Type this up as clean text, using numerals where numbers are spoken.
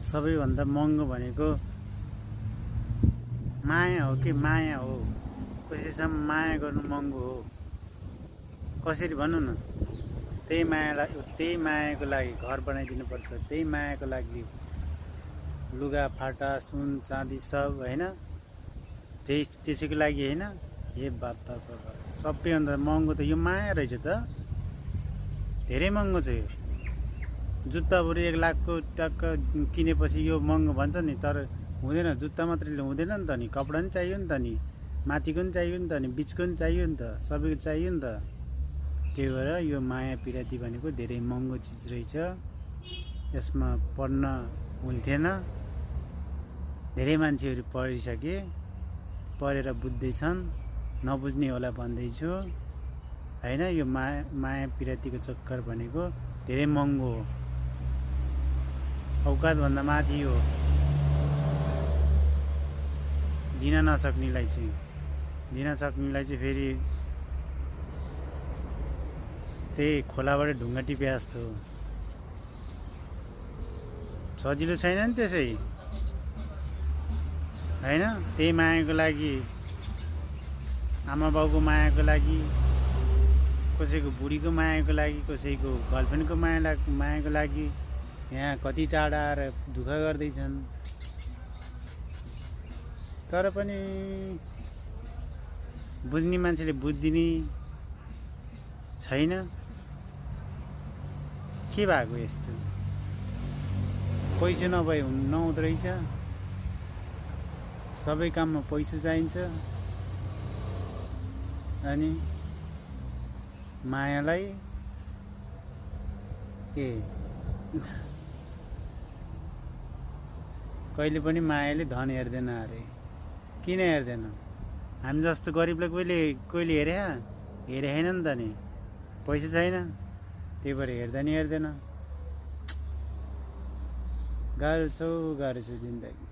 सबैभन्दा महँगो भनेको माया हो कि माया हो। कसैसँग माया गर्नु महँगो हो कसरी भन्नु न। त्यही मायाको लागि घर बनाइदिनु पर्छ, त्यही मायाको लागि लुगा फाटा सुन चाँदी सब होइन, त्यसैको लागि होइन। हे बाबा बाबा, सबैभन्दा महँगो त यो माया रहेछ त। धेरै महँगो छ यो जुत्ता। बरु 1 लाखको टक्क किनेपछि यो महँगो भन्छ नि, तर हुँदैन। जुत्ता मात्रै हुँदैन नि त, नि कपडा पनि चाहियो नि त, नि माथिको पनि चाहियो नि त, नि बिचको पनि चाहियो नि त, सबैको चाहियो नि त। त्यही भएर यो माया पिराती भनेको धेरै महँगो चिज रहेछ। यसमा पढ्न हुन्थेन। धेरै मान्छेहरू पढिसके, पढेर बुझ्दैछन्, नबुझ्ने होला भन्दैछु होइन। यो माया पिरातीको चक्कर भनेको धेरै महँगो हो, औकातभन्दा माथि हो। दिन नसक्नेलाई चाहिँ फेरि त्यही खोलाबाट ढुङ्गा टिपे जस्तो हो। सजिलो छैन नि त्यसै होइन। त्यही मायाको लागि, आमा बाउको मायाको लागि, कसैको बुढीको मायाको लागि, कसैको गर्लफ्रेन्डको मायाको लागि यहाँ कति टाढा आएर दुःख गर्दैछन्। तर पनि बुझ्ने मान्छेले बुझिदिने छैन। के भएको यस्तो? पैसा नभए नहुँदो रहेछ। सबै काममा पैसा चाहिन्छ। अनि मायालाई के कहिले पनि मायाले धन हेर्दैन अरे। किन हेर्दैन? हामी जस्तो गरिबलाई कहिले हेरे होइन नि त। नि पैसा छैन, त्यही भएर हेर्दैन। गाह्रो छ जिन्दगी।